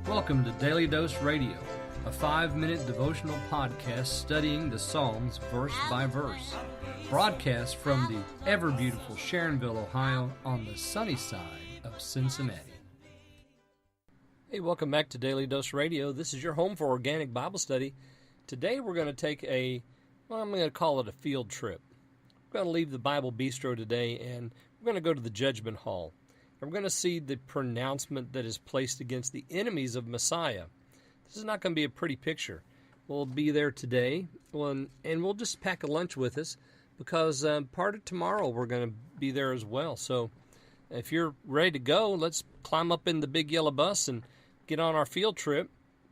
Welcome to Daily Dose Radio, a 5-minute devotional podcast studying the Psalms verse by verse. Broadcast from the ever-beautiful Sharonville, Ohio, on the sunny side of Cincinnati. Hey, welcome back to Daily Dose Radio. This is your home for organic Bible study. Today we're going to take I'm going to call it a field trip. We're going to leave the Bible Bistro today, and we're going to go to the Judgment Hall. And we're going to see the pronouncement that is placed against the enemies of Messiah. This is not going to be a pretty picture. We'll be there today, and we'll just pack a lunch with us, because part of tomorrow we're going to be there as well. So if you're ready to go, let's climb up in the big yellow bus and get on our field trip.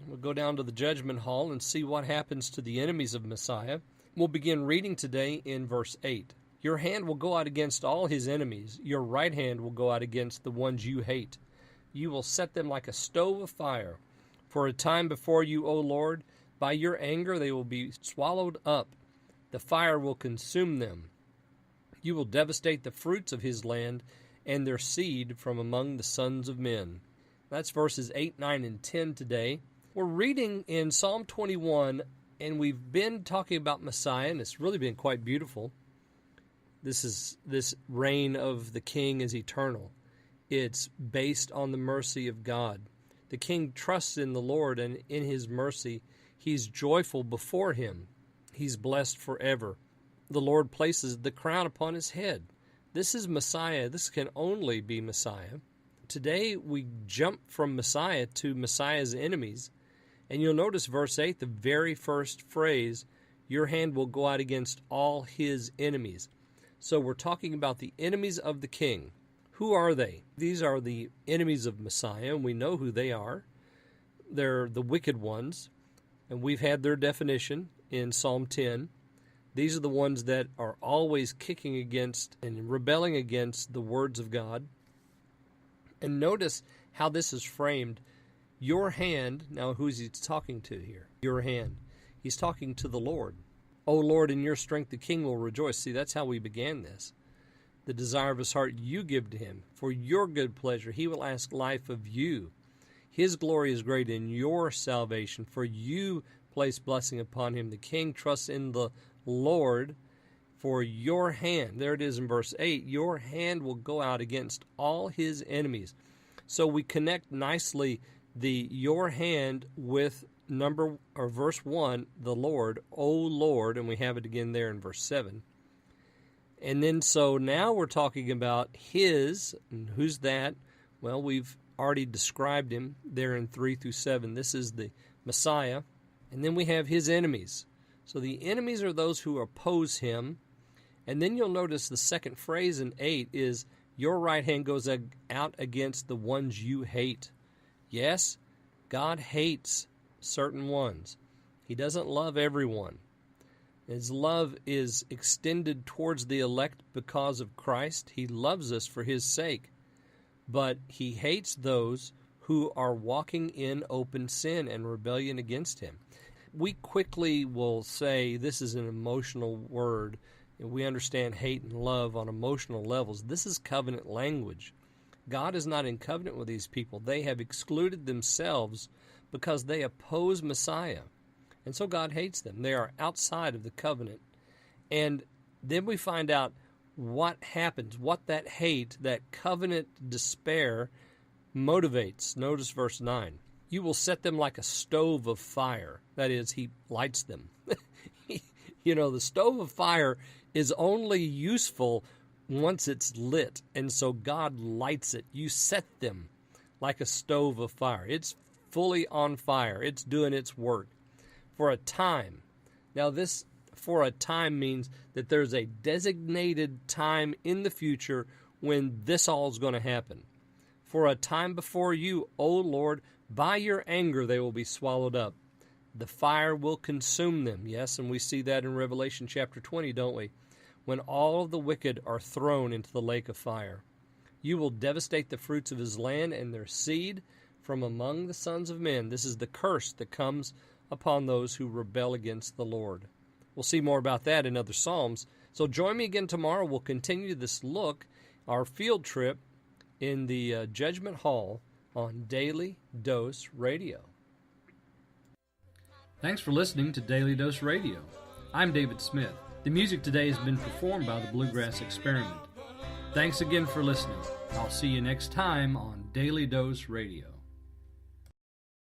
We'll go down to the Judgment Hall and see what happens to the enemies of Messiah. We'll begin reading today in verse 8. Your hand will go out against all his enemies. Your right hand will go out against the ones you hate. You will set them like a stove of fire. For a time before you, O Lord, by your anger they will be swallowed up. The fire will consume them. You will devastate the fruits of his land and their seed from among the sons of men. That's verses 8, 9, and 10 today. We're reading in Psalm 21, and we've been talking about Messiah, and it's really been quite beautiful. This reign of the king is eternal. It's based on the mercy of God. The king trusts in the Lord, and in his mercy, he's joyful before him. He's blessed forever. The Lord places the crown upon his head. This is Messiah. This can only be Messiah. Today, we jump from Messiah to Messiah's enemies. And you'll notice verse 8, the very first phrase, your hand will go out against all his enemies. So we're talking about the enemies of the king. Who are they? These are the enemies of Messiah, and we know who they are. They're the wicked ones, and we've had their definition in Psalm 10. These are the ones that are always kicking against and rebelling against the words of God. And notice how this is framed. Your hand, now who's he talking to here? Your hand. He's talking to the Lord. O Lord, in your strength the king will rejoice. See, that's how we began this. The desire of his heart you give to him. For your good pleasure he will ask life of you. His glory is great in your salvation, for you place blessing upon him. The king trusts in the Lord, for your hand, there it is in verse 8, your hand will go out against all his enemies. So we connect nicely the your hand with verse 1, the Lord, O Lord, and we have it again there in verse 7. And then so now we're talking about his, and who's that? Well, we've already described him there in 3 through 7. This is the Messiah. And then we have his enemies. So the enemies are those who oppose him. And then you'll notice the second phrase in 8 is, your right hand goes out against the ones you hate. Yes, God hates certain ones. He doesn't love everyone. His love is extended towards the elect because of Christ. He loves us for his sake. But he hates those who are walking in open sin and rebellion against him. We quickly will say this is an emotional word. We understand hate and love on emotional levels. This is covenant language. God is not in covenant with these people. They have excluded themselves because they oppose Messiah. And so God hates them. They are outside of the covenant. And then we find out what happens, what that hate, that covenant despair motivates. Notice verse 9. You will set them like a stove of fire. That is, he lights them. The stove of fire is only useful once it's lit. And so God lights it. You set them like a stove of fire. It's fully on fire. It's doing its work for a time. Now this for a time means that there's a designated time in the future when this all is going to happen. For a time before you, O Lord, by your anger they will be swallowed up. The fire will consume them. Yes, and we see that in Revelation chapter 20, don't we? When all of the wicked are thrown into the lake of fire. You will devastate the fruits of his land and their seed from among the sons of men. This is the curse that comes upon those who rebel against the Lord. We'll see more about that in other Psalms. So join me again tomorrow. We'll continue this look, our field trip in the Judgment Hall on Daily Dose Radio. Thanks for listening to Daily Dose Radio. I'm David Smith. The music today has been performed by the Bluegrass Experiment. Thanks again for listening. I'll see you next time on Daily Dose Radio.